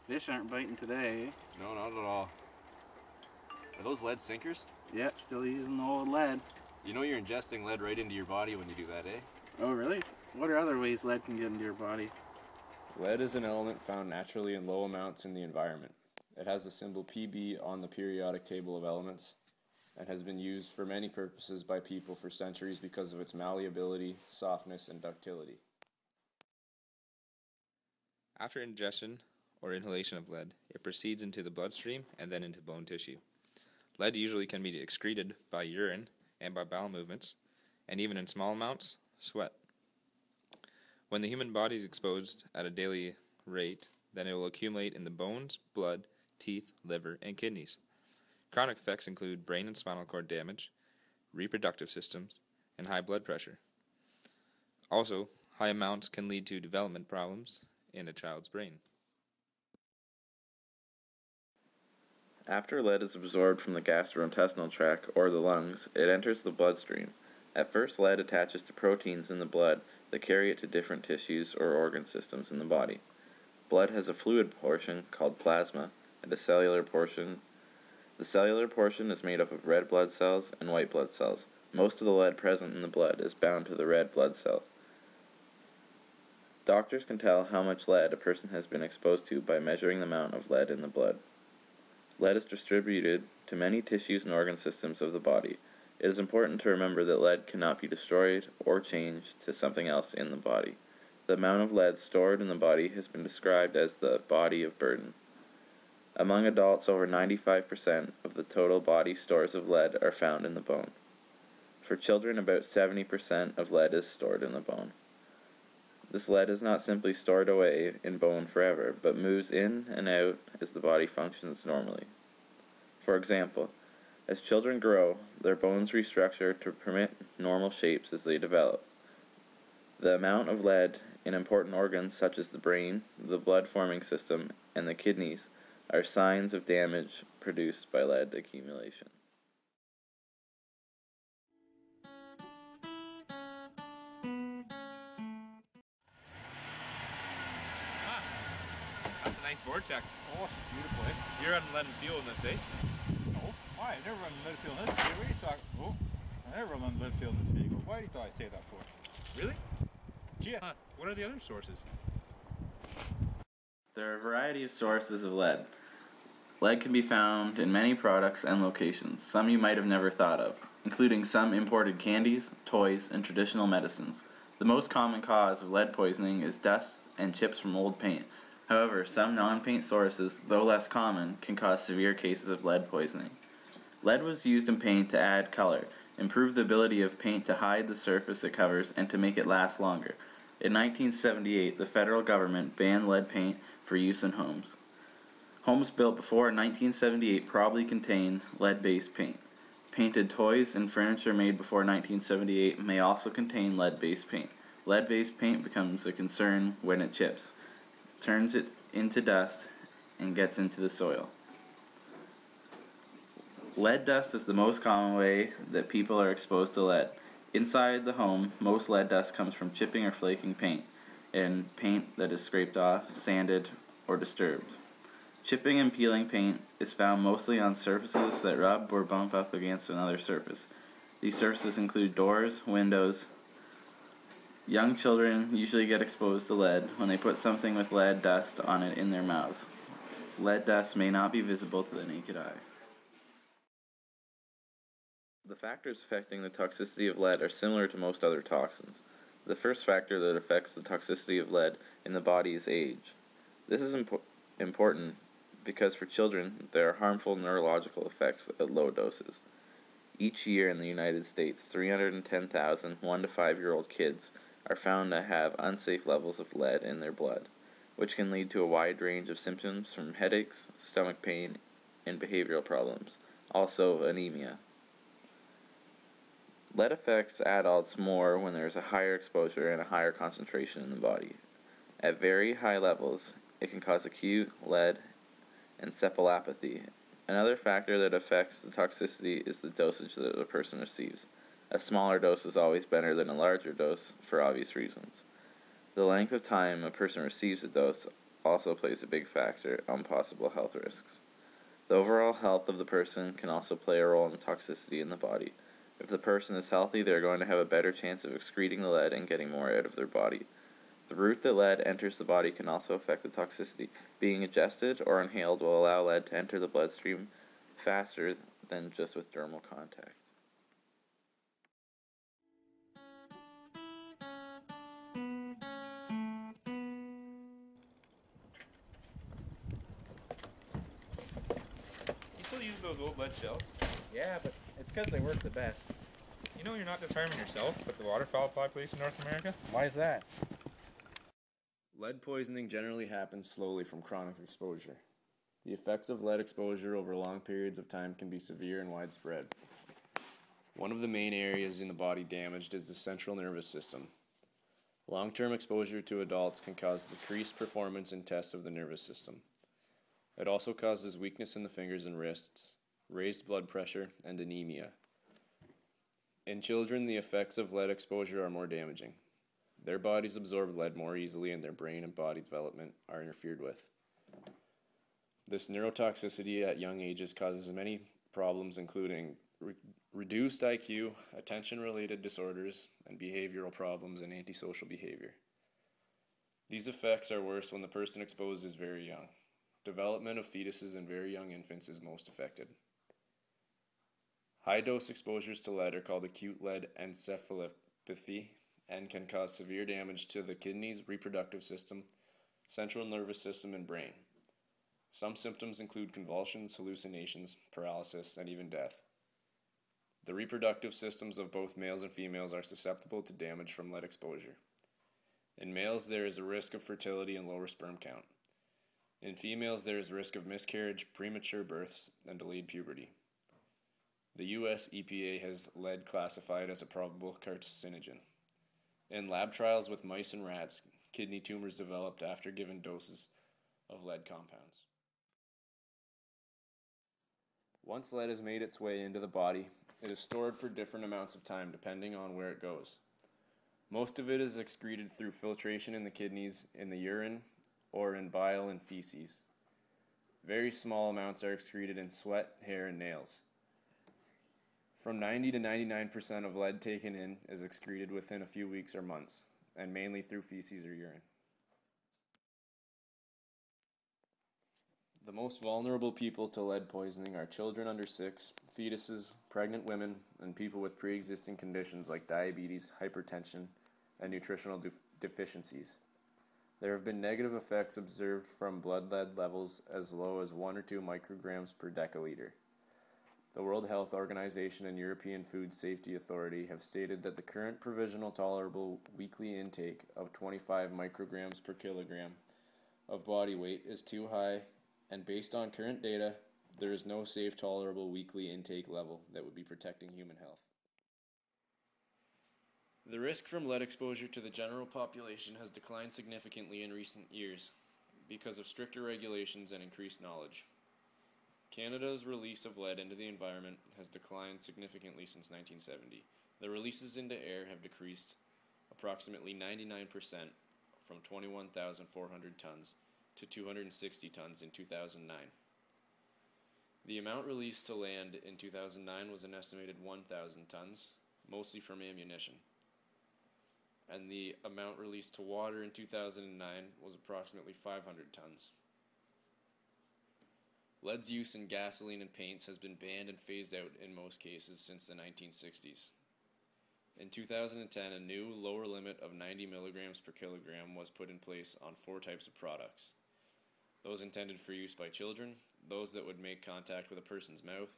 Fish aren't biting today. No, not at all. Are those lead sinkers? Yep, still using the old lead. You know you're ingesting lead right into your body when you do that, eh? Oh, really? What are other ways lead can get into your body? Lead is an element found naturally in low amounts in the environment. It has the symbol Pb on the periodic table of elements and has been used for many purposes by people for centuries because of its malleability, softness, and ductility. After ingestion or inhalation of lead, it proceeds into the bloodstream and then into bone tissue. Lead usually can be excreted by urine and by bowel movements, and even in small amounts, sweat. When the human body is exposed at a daily rate, then it will accumulate in the bones, blood, teeth, liver, and kidneys. Chronic effects include brain and spinal cord damage, reproductive systems, and high blood pressure. Also, high amounts can lead to development problems in a child's brain. After lead is absorbed from the gastrointestinal tract or the lungs, it enters the bloodstream. At first, lead attaches to proteins in the blood that carry it to different tissues or organ systems in the body. Blood has a fluid portion called plasma and a cellular portion. The cellular portion is made up of red blood cells and white blood cells. Most of the lead present in the blood is bound to the red blood cell. Doctors can tell how much lead a person has been exposed to by measuring the amount of lead in the blood. Lead is distributed to many tissues and organ systems of the body. It is important to remember that lead cannot be destroyed or changed to something else in the body. The amount of lead stored in the body has been described as the body of burden. Among adults, over 95% of the total body stores of lead are found in the bone. For children, about 70% of lead is stored in the bone. This lead is not simply stored away in bone forever, but moves in and out as the body functions normally. For example, as children grow, their bones restructure to permit normal shapes as they develop. The amount of lead in important organs such as the brain, the blood-forming system, and the kidneys are signs of damage produced by lead accumulation. That's a nice vortex. Oh, beautiful, eh? You're on lead and fuel in this, eh? No, I never run lead field in this vehicle. What are you talking? Oh, I never run lead field in this vehicle. Why do you thought I'd say that for? Really? Gee, Huh. What are the other sources? There are a variety of sources of lead. Lead can be found in many products and locations, some you might have never thought of, including some imported candies, toys, and traditional medicines. The most common cause of lead poisoning is dust and chips from old paint. However, some non-paint sources, though less common, can cause severe cases of lead poisoning. Lead was used in paint to add color, improve the ability of paint to hide the surface it covers, and to make it last longer. In 1978, the federal government banned lead paint for use in homes. Homes built before 1978 probably contain lead-based paint. Painted toys and furniture made before 1978 may also contain lead-based paint. Lead-based paint becomes a concern when it chips, turns it into dust, and gets into the soil. Lead dust is the most common way that people are exposed to lead. Inside the home, most lead dust comes from chipping or flaking paint, and paint that is scraped off, sanded, or disturbed. Chipping and peeling paint is found mostly on surfaces that rub or bump up against another surface. These surfaces include doors, windows. Young children usually get exposed to lead when they put something with lead dust on it in their mouths. Lead dust may not be visible to the naked eye. The factors affecting the toxicity of lead are similar to most other toxins. The first factor that affects the toxicity of lead in the body is age. This is important because for children, there are harmful neurological effects at low doses. Each year in the United States, 310,000 1 to 5-year-old kids are found to have unsafe levels of lead in their blood, which can lead to a wide range of symptoms from headaches, stomach pain, and behavioral problems, also anemia. Lead affects adults more when there is a higher exposure and a higher concentration in the body. At very high levels, it can cause acute lead encephalopathy. Another factor that affects the toxicity is the dosage that a person receives. A smaller dose is always better than a larger dose for obvious reasons. The length of time a person receives a dose also plays a big factor on possible health risks. The overall health of the person can also play a role in toxicity in the body. If the person is healthy, they are going to have a better chance of excreting the lead and getting more out of their body. The route that lead enters the body can also affect the toxicity. Being ingested or inhaled will allow lead to enter the bloodstream faster than just with dermal contact. You still use those old lead shells? Yeah, but it's because they work the best. You know you're not just harming yourself, but the waterfowl population in North America? Why is that? Lead poisoning generally happens slowly from chronic exposure. The effects of lead exposure over long periods of time can be severe and widespread. One of the main areas in the body damaged is the central nervous system. Long-term exposure to adults can cause decreased performance in tests of the nervous system. It also causes weakness in the fingers and wrists, raised blood pressure, and anemia. In children, the effects of lead exposure are more damaging. Their bodies absorb lead more easily and their brain and body development are interfered with. This neurotoxicity at young ages causes many problems, including reduced IQ, attention-related disorders, and behavioral problems and antisocial behavior. These effects are worse when the person exposed is very young. Development of fetuses and very young infants is most affected. High-dose exposures to lead are called acute lead encephalopathy and can cause severe damage to the kidneys, reproductive system, central nervous system, and brain. Some symptoms include convulsions, hallucinations, paralysis, and even death. The reproductive systems of both males and females are susceptible to damage from lead exposure. In males, there is a risk of fertility and lower sperm count. In females, there is risk of miscarriage, premature births, and delayed puberty. The U.S. EPA has lead classified as a probable carcinogen. In lab trials with mice and rats, kidney tumors developed after given doses of lead compounds. Once lead has made its way into the body, it is stored for different amounts of time depending on where it goes. Most of it is excreted through filtration in the kidneys, in the urine, or in bile and feces. Very small amounts are excreted in sweat, hair, and nails. From 90 to 99% of lead taken in is excreted within a few weeks or months, and mainly through feces or urine. The most vulnerable people to lead poisoning are children under 6, fetuses, pregnant women, and people with pre-existing conditions like diabetes, hypertension, and nutritional deficiencies. There have been negative effects observed from blood lead levels as low as 1 or 2 micrograms per deciliter. The World Health Organization and European Food Safety Authority have stated that the current provisional tolerable weekly intake of 25 micrograms per kilogram of body weight is too high, and based on current data, there is no safe tolerable weekly intake level that would be protecting human health. The risk from lead exposure to the general population has declined significantly in recent years because of stricter regulations and increased knowledge. Canada's release of lead into the environment has declined significantly since 1970. The releases into air have decreased approximately 99% from 21,400 tons to 260 tons in 2009. The amount released to land in 2009 was an estimated 1,000 tons, mostly from ammunition. And the amount released to water in 2009 was approximately 500 tons. Lead's use in gasoline and paints has been banned and phased out in most cases since the 1960s. In 2010, a new lower limit of 90 milligrams per kilogram was put in place on 4 types of products. Those intended for use by children, those that would make contact with a person's mouth,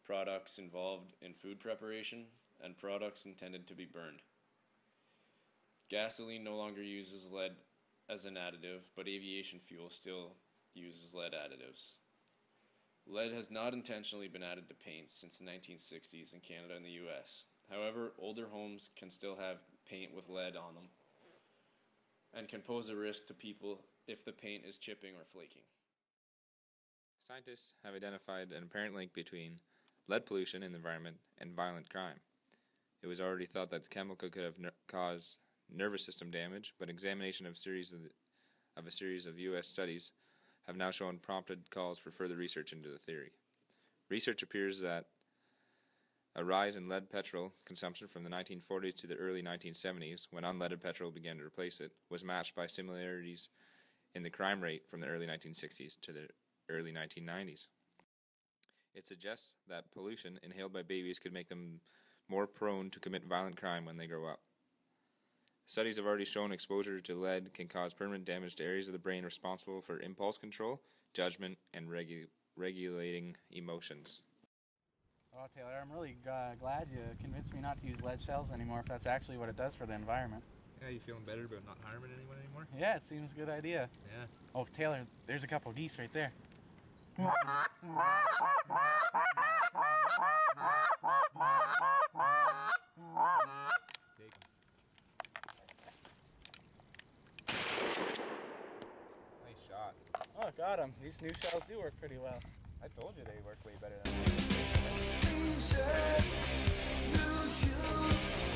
products involved in food preparation, and products intended to be burned. Gasoline no longer uses lead as an additive, but aviation fuel still uses lead additives. Lead has not intentionally been added to paints since the 1960s in Canada and the US. However, older homes can still have paint with lead on them and can pose a risk to people if the paint is chipping or flaking. Scientists have identified an apparent link between lead pollution in the environment and violent crime. It was already thought that the chemical could have caused nervous system damage, but examination of series of a series of U.S. studies have now shown prompted calls for further research into the theory. Research appears that a rise in lead petrol consumption from the 1940s to the early 1970s, when unleaded petrol began to replace it, was matched by similarities in the crime rate from the early 1960s to the early 1990s. It suggests that pollution inhaled by babies could make them more prone to commit violent crime when they grow up. Studies have already shown exposure to lead can cause permanent damage to areas of the brain responsible for impulse control, judgment, and regulating emotions. Oh, Taylor, I'm really glad you convinced me not to use lead shells anymore if that's actually what it does for the environment. Yeah, you feeling better about not harming anyone anymore? Yeah, it seems a good idea. Yeah. Oh, Taylor, there's a couple geese right there. Take 'em. Nice shot. Oh, got him. These new shells do work pretty well. I told you they work way better than Lose you.